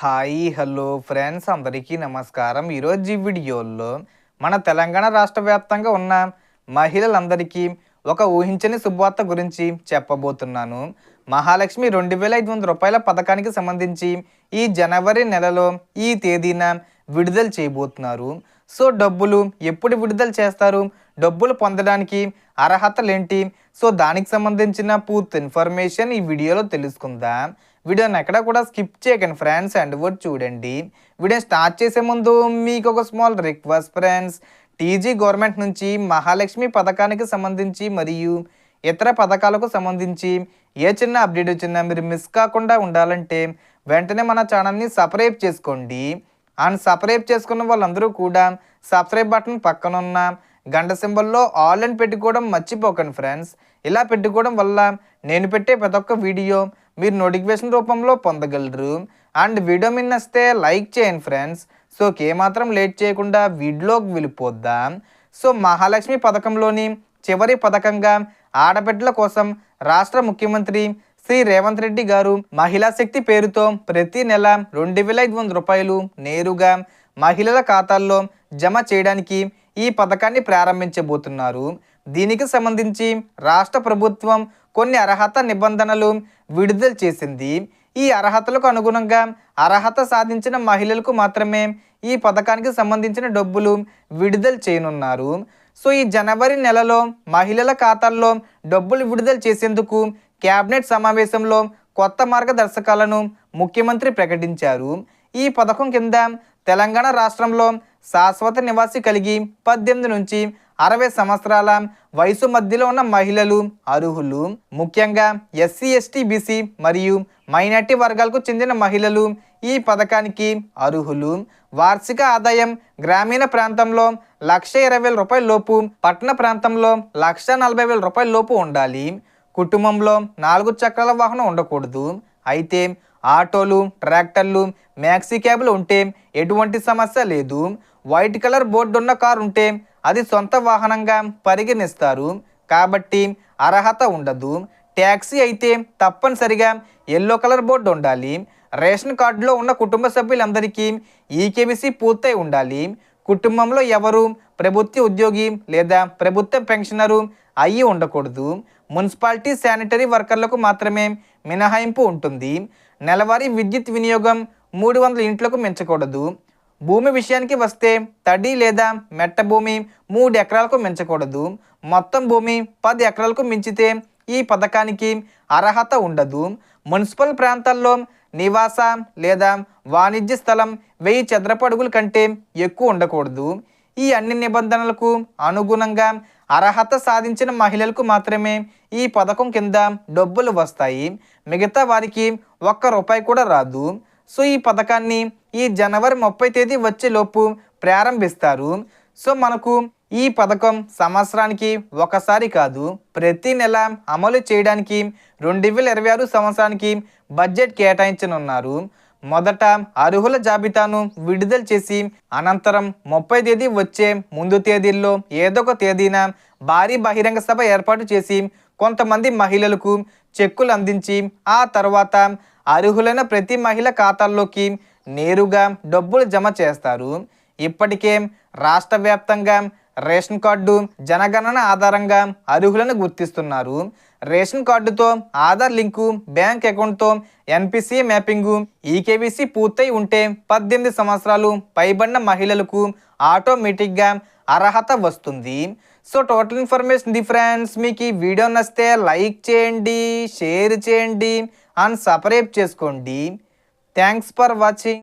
Hi hello friends అందరికీ నమస్కారం. ఈరోజు ఈ వీడియోలో మన తెలంగాణ రాష్ట్ర వ్యాప్తంగా ఉన్న మహిళలందరికీ ఒక ఊహించని శుభవార్త గురించి చెప్పబోతున్నాను. మహాలక్ష్మి 2500 రూపాయల పథకానికి సంబంధించి ఈ జనవరి నెలలో ఈ తేదీన విడుదల చేయబోతున్నారు. సో డబ్బులు ఎప్పుడు విడుదల చేస్తారు, డబ్బులు పొందడానికి అర్హతలేంటి, సో దానికి సంబంధించిన పూర్తి ఇన్ఫర్మేషన్ ఈ వీడియోలో తెలుసుకుందాం. వీడియోని ఎక్కడ కూడా స్కిప్ చేయకండి ఫ్రెండ్స్, అండ్ వర్డ్ చూడండి. వీడియో స్టార్ట్ చేసే ముందు మీకు ఒక small request friends. TG government నుంచి మహాలక్ష్మి పథకానికి సంబంధించి మరియు ఇతర పథకాలకు సంబంధించి ఏ చిన్న అప్డేట్ వచ్చినా మీరు మిస్ కాకుండా ఉండాలంటే వెంటనే మన ఛానల్ని సబ్స్క్రైబ్ చేసుకోండి. అండ్ సబ్స్క్రైబ్ చేసుకున్న వాళ్ళందరూ కూడా సబ్స్క్రైబ్ బటన్ పక్కన ఉన్న గంట సింబల్లో ఆల్ అని పెట్టుకోవడం మర్చిపోకండి ఫ్రెండ్స్. ఇలా పెట్టుకోవడం వల్ల నేను పెట్టే ప్రతి ఒక్క వీడియో మీరు నోటిఫికేషన్ రూపంలో పొందగలరు. అండ్ వీడియో మీద నచ్చితే లైక్ చేయండి ఫ్రెండ్స్. సో ఏమాత్రం లేట్ చేయకుండా వీడియోకి వెళ్ళిపోద్దాం. సో మహాలక్ష్మి పథకంలోని చివరి పథకంగా ఆడబిడ్డల కోసం రాష్ట్ర ముఖ్యమంత్రి శ్రీ రేవంత్ రెడ్డి గారు మహిళా శక్తి పేరుతో ప్రతి నెల 2500 రూపాయలు నేరుగా మహిళల ఖాతాల్లో జమ చేయడానికి ఈ పథకాన్ని ప్రారంభించబోతున్నారు. దీనికి సంబంధించి రాష్ట్ర ప్రభుత్వం కొన్ని అర్హత నిబంధనలు విడుదల చేసింది. ఈ అర్హతలకు అనుగుణంగా అర్హత సాధించిన మహిళలకు మాత్రమే ఈ పథకానికి సంబంధించిన డబ్బులు విడుదల చేయనున్నారు. సో ఈ జనవరి నెలలో మహిళల ఖాతాల్లో డబ్బులు విడుదల చేసేందుకు కేబినెట్ సమావేశంలో కొత్త మార్గదర్శకాలను ముఖ్యమంత్రి ప్రకటించారు. ఈ పథకం కింద తెలంగాణ రాష్ట్రంలో శాశ్వత నివాసి కలిగి 18 నుంచి 60 సంవత్సరాల వయసు మధ్యలో ఉన్న మహిళలు అర్హులు. ముఖ్యంగా ఎస్సీ, ఎస్టీ, బీసీ మరియు మైనార్టీ వర్గాలకు చెందిన మహిళలు ఈ పథకానికి అర్హులు. వార్షిక ఆదాయం గ్రామీణ ప్రాంతంలో 1,20,000 రూపాయల లోపు, పట్టణ ప్రాంతంలో 1,40,000 రూపాయల లోపు ఉండాలి. కుటుంబంలో 4 చక్రాల వాహనం ఉండకూడదు. అయితే ఆటోలు, ట్రాక్టర్లు, మ్యాక్సీ క్యాబ్లు ఉంటే ఎటువంటి సమస్య లేదు. వైట్ కలర్ బోర్డు ఉన్న కారు ఉంటే అది సొంత వాహనంగా పరిగణిస్తారు కాబట్టి అర్హత ఉండదు. ట్యాక్సీ అయితే తప్పనిసరిగా ఎల్లో కలర్ బోర్డు ఉండాలి. రేషన్ కార్డులో ఉన్న కుటుంబ సభ్యులందరికీ ఈకేబీసీ పూర్తయి ఉండాలి. కుటుంబంలో ఎవరు ప్రభుత్వ ఉద్యోగి లేదా ప్రభుత్వ పెన్షనరు అయ్యి ఉండకూడదు. మున్సిపాలిటీ శానిటరీ వర్కర్లకు మాత్రమే మినహాయింపు ఉంటుంది. నెలవారీ విద్యుత్ వినియోగం 300 యూనిట్లకు మించకూడదు. భూమి విషయానికి వస్తే తడి లేదా మెట్ట భూమి 3 ఎకరాలకు మించకూడదు. మొత్తం భూమి 10 ఎకరాలకు మించితే ఈ పథకానికి అర్హత ఉండదు. మున్సిపల్ ప్రాంతాల్లో నివాస లేదా వాణిజ్య స్థలం 1000 చదరపు అడుగుల కంటే ఎక్కువ ఉండకూడదు. ఈ అన్ని నిబంధనలకు అనుగుణంగా అర్హత సాధించిన మహిళలకు మాత్రమే ఈ పథకం కింద డబ్బులు వస్తాయి. మిగతా వారికి ₹1 కూడా రాదు. సో ఈ పథకాన్ని ఈ జనవరి 30 తేదీ వచ్చేలోపు ప్రారంభిస్తారు. సో మనకు ఈ పథకం సంవత్సరానికి ఒకసారి కాదు, ప్రతి నెల అమలు చేయడానికి 2026 సంవత్సరానికి బడ్జెట్ కేటాయించనున్నారు. మొదట అర్హుల జాబితాను విడుదల చేసి అనంతరం 30 తేదీ వచ్చే ముందు తేదీల్లో ఏదో ఒక తేదీన భారీ బహిరంగ సభ ఏర్పాటు చేసి కొంతమంది మహిళలకు చెక్కులు అందించి ఆ తర్వాత అర్హులైన ప్రతి మహిళ ఖాతాల్లోకి నేరుగా డబ్బులు జమ చేస్తారు. ఇప్పటికే రాష్ట్ర వ్యాప్తంగా రేషన్ కార్డు జనగణన ఆధారంగా అర్హులను గుర్తిస్తున్నారు. రేషన్ కార్డుతో ఆధార్ లింకు, బ్యాంక్ అకౌంట్తో ఎన్పిసి మ్యాపింగు, ఈకేబీసీ పూర్తయి ఉంటే 18 సంవత్సరాలు పైబడిన మహిళలకు ఆటోమేటిక్గా అర్హత వస్తుంది. సో టోటల్ ఇన్ఫర్మేషన్ ది ఫ్రెండ్స్. మీకు ఈ వీడియో నచ్చితే లైక్ చేయండి, షేర్ చేయండి అండ్ సబ్స్క్రైబ్ చేసుకోండి. Thanks for watching.